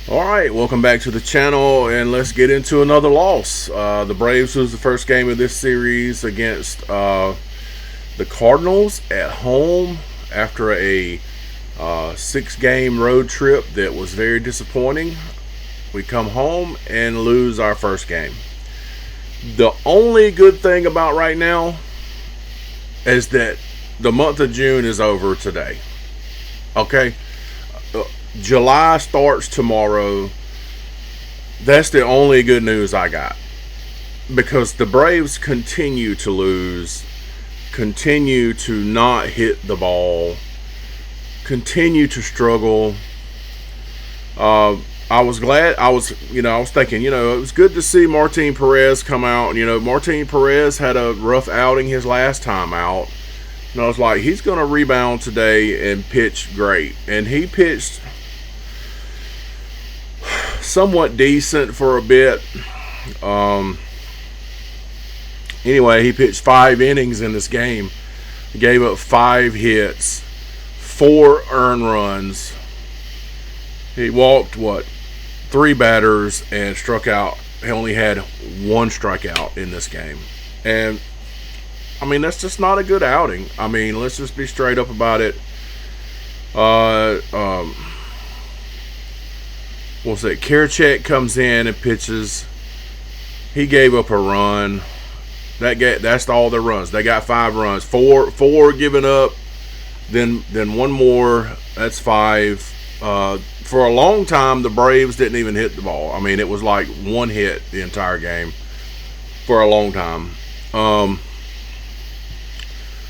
All right, welcome back to the channel, and let's get into another loss. The Braves lose the first game of this series against the Cardinals at home after a 6-game road trip that was very disappointing. We come home and lose our first game. The only good thing about right now is that the month of June is over today. Okay? July starts tomorrow. That's the only good news I got. Because the Braves continue to lose, continue to not hit the ball, continue to struggle. I was glad. I was thinking, it was good to see Martin Perez come out. Martin Perez had a rough outing his last time out. And I was like, he's going to rebound today and pitch great. And he pitched somewhat decent for a bit. Anyway, he pitched 5 innings in this game. He gave up 5 hits, 4 earned runs. He walked 3 batters and struck out. He only had 1 strikeout in this game. And I mean, that's just not a good outing. I mean, let's just be straight up about it. What's that? Kerchak comes in and pitches. He gave up a run. That's all the runs. They got 5 runs. Four given up. Then 1 more. That's 5. For a long time, the Braves didn't even hit the ball. I mean, it was like 1 hit the entire game for a long time.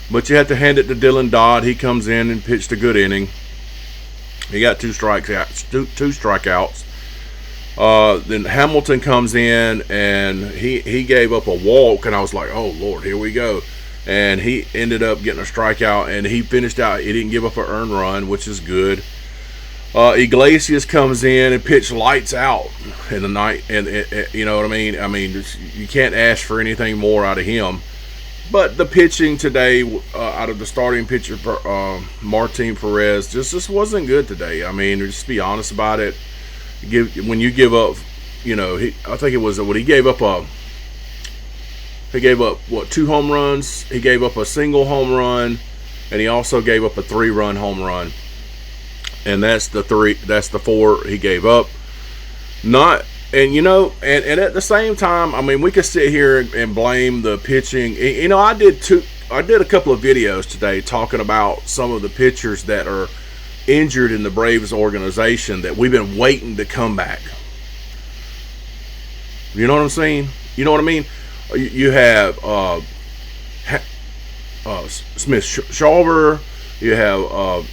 But you have to hand it to Dylan Dodd. He comes in and pitched a good inning. He got 2 strikeouts. Then Hamilton comes in and he gave up a walk, and I was like, oh Lord, here we go. And he ended up getting a strikeout, and he finished out. He didn't give up an earned run, which is good. Iglesias comes in and pitched lights out in the night, and you know what I mean. I mean, you can't ask for anything more out of him. But the pitching today, out of the starting pitcher, Martin Perez, just wasn't good today. I mean, just be honest about it. When you give up, I think it was what he gave up. He gave up 2 home runs. He gave up a single home run, and he also gave up a 3-run home run. And that's the 4 he gave up. And at the same time, I mean, we could sit here and blame the pitching. I did a couple of videos today talking about some of the pitchers that are injured in the Braves organization that we've been waiting to come back. You know what I'm saying? You know what I mean? You have Smith Shawver. You have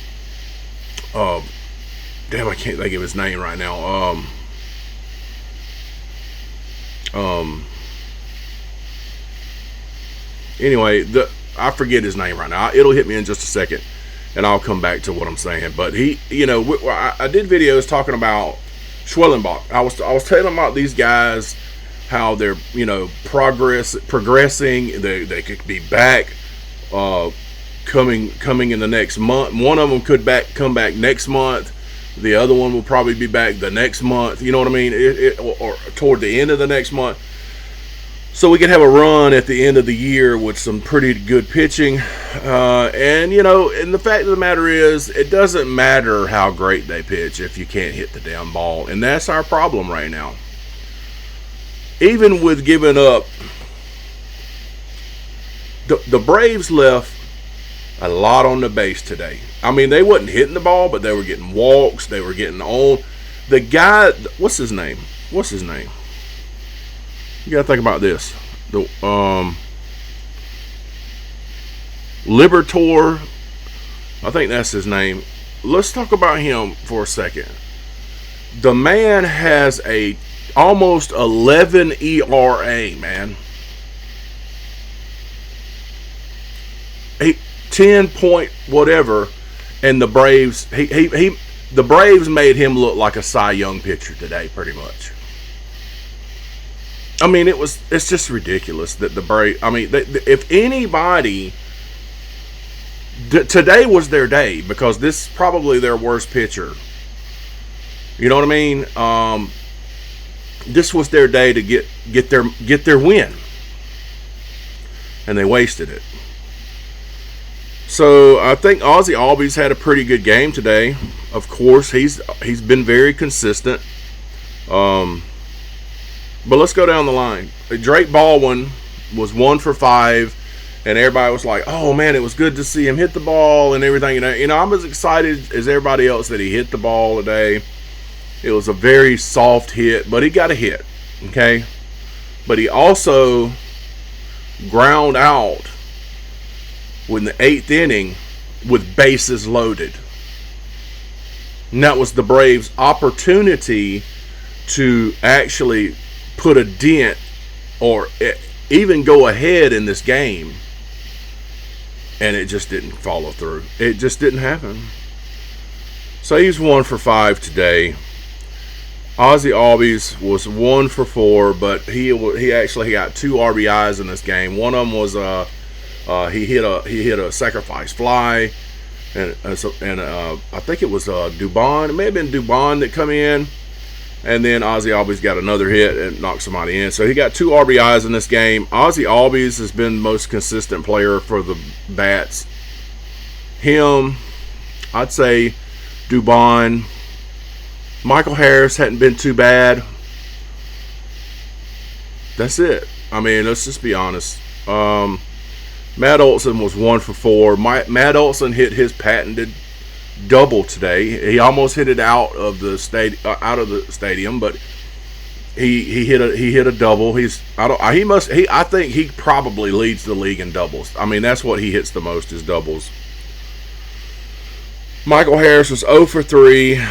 damn, I can't think of his name right now. Anyway, I forget his name right now. It'll hit me in just a second, and I'll come back to what I'm saying. But I did videos talking about Schwellenbach. I was telling about these guys, how they're progressing. They could be back, coming in the next month. One of them could come back next month. The other one will probably be back the next month. You know what I mean? Or toward the end of the next month. So we can have a run at the end of the year with some pretty good pitching. And the fact of the matter is, it doesn't matter how great they pitch if you can't hit the damn ball. And that's our problem right now. Even with giving up, the Braves left a lot on the base today. I mean, they wasn't hitting the ball, but they were getting walks. They were getting on. The guy, what's his name? You got to think about this. The Libertor, I think that's his name. Let's talk about him for a second. The man has a almost 11 ERA, man. 10 point whatever, and the Braves the Braves made him look like a Cy Young pitcher today, pretty much. I mean, it's just ridiculous that the Braves. I mean, if anybody, today was their day, because this is probably their worst pitcher You know what I mean? This was their day to get their win, and they wasted it. So I think Ozzy Albies had a pretty good game today. Of course, he's been very consistent. But let's go down the line. Drake Baldwin was 1 for 5, and everybody was like, "Oh man, it was good to see him hit the ball and everything." You know, I'm as excited as everybody else that he hit the ball today. It was a very soft hit, but he got a hit, okay? But he also ground out in the 8th inning with bases loaded. And that was the Braves' opportunity to actually put a dent or even go ahead in this game. And it just didn't follow through. It just didn't happen. So he's 1 for 5 today. Ozzy Albies was 1 for 4, but he actually got 2 RBIs in this game. One of them was he hit a sacrifice fly, and I think it was Dubon. It may have been Dubon that come in, and then Ozzy Albies got another hit and knocked somebody in. So he got 2 RBIs in this game. Ozzy Albies has been the most consistent player for the Bats. Him, I'd say Dubon. Michael Harris hadn't been too bad. That's it. I mean, let's just be honest. Matt Olson was 1 for 4. Matt Olson hit his patented double today. He almost hit it out of the stadium, but he hit a double. I think he probably leads the league in doubles. I mean, that's what he hits the most is doubles. Michael Harris was 0 for 3.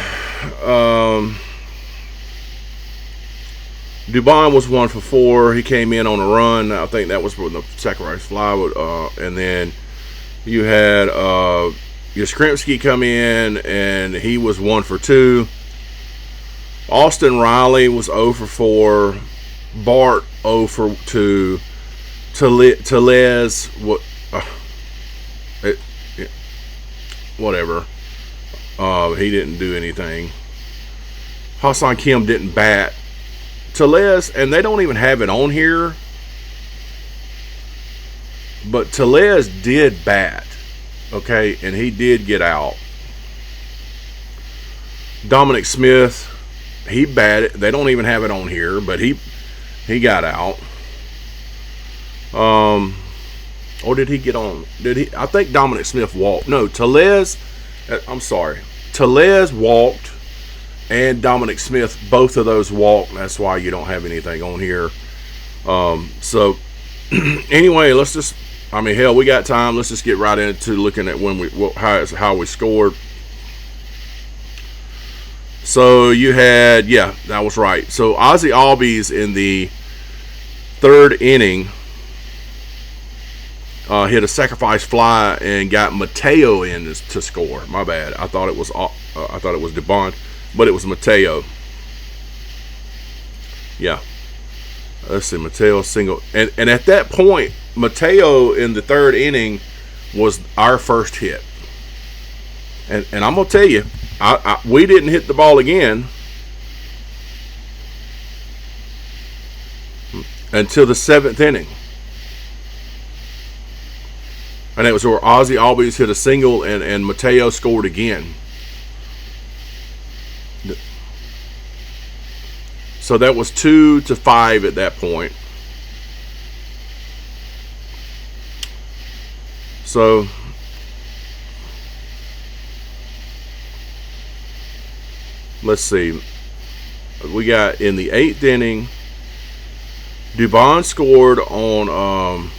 Dubon was 1 for 4. He came in on a run. I think that was when the sacrifice fly would, and then you had Yastrzemski come in, and he was 1 for 2. Austin Riley was 0 for 4. Bart 0 for 2. Tellez, whatever. He didn't do anything. Hassan Kim didn't bat. Tellez, and they don't even have it on here, but Tellez did bat, okay, and he did get out. Dominic Smith, he batted. They don't even have it on here, but he got out. Or did he get on? Did he? I think Dominic Smith walked. No, Tellez. I'm sorry. Tellez walked, and Dominic Smith, both of those walked. That's why you don't have anything on here. So anyway, let's just. I mean, hell, we got time. Let's just get right into looking at how we scored. So you had, yeah, that was right. So Ozzy Albies in the 3rd inning hit a sacrifice fly and got Mateo in to score. My bad. I thought it was Dubon, but it was Mateo. Yeah. Let's see, Mateo single, and at that point, Mateo in the 3rd inning was our first hit. And I'm gonna tell you, we didn't hit the ball again until the 7th inning. And it was where Ozzy Albies hit a single and Mateo scored again. So that was 2-5 at that point. So let's see. We got in the 8th inning, Dubon scored on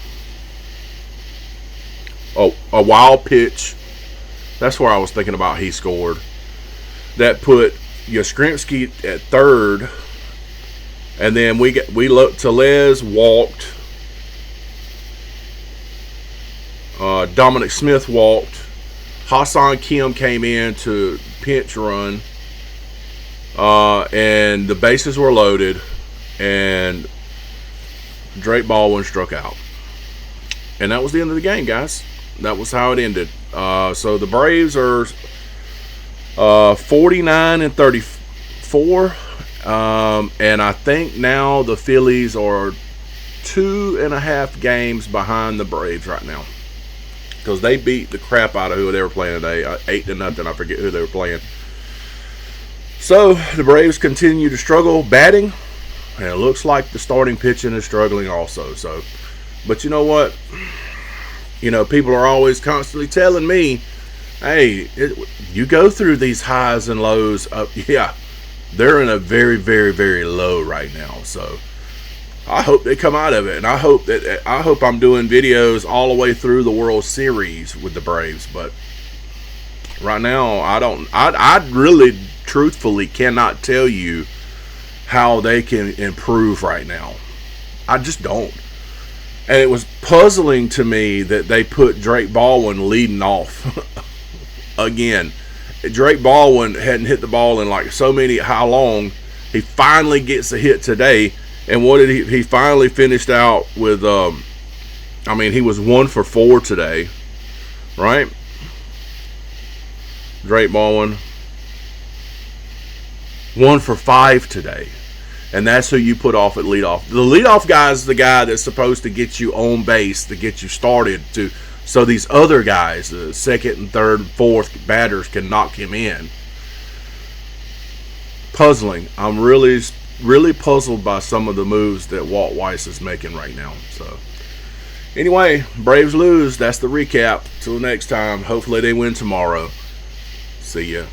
a wild pitch. That's where I was thinking about. He scored. That put Yastrzemski at 3rd, and then Tellez walked. Dominic Smith walked. Hassan Kim came in to pinch run, and the bases were loaded, and Drake Baldwin struck out, and that was the end of the game, guys. That was how it ended. So the Braves are 49 and 30, 4. And I think now the Phillies are 2.5 games behind the Braves right now, because they beat the crap out of who they were playing today, 8-0. I forget who they were playing. So the Braves continue to struggle batting, and it looks like the starting pitching is struggling also. So, but you know what? You know, people are always constantly telling me, hey, you go through these highs and lows. Yeah, they're in a very, very, very low right now. So I hope they come out of it, and I hope I'm doing videos all the way through the World Series with the Braves. But right now, I really, truthfully, cannot tell you how they can improve right now. I just don't. And it was puzzling to me that they put Drake Baldwin leading off again. Drake Baldwin hadn't hit the ball in like how long. He finally gets a hit today. And what did he finally finished out with? He was 1 for 4 today, right? Drake Baldwin 1 for 5 today, and that's who you put off at leadoff. The leadoff guy is the guy that's supposed to get you on base, to get you started, so these other guys, the second and third, fourth batters, can knock him in. Puzzling. I'm really puzzled by some of the moves that Walt Weiss is making right now. So anyway, Braves lose. That's the recap. Till next time. Hopefully they win tomorrow. See ya.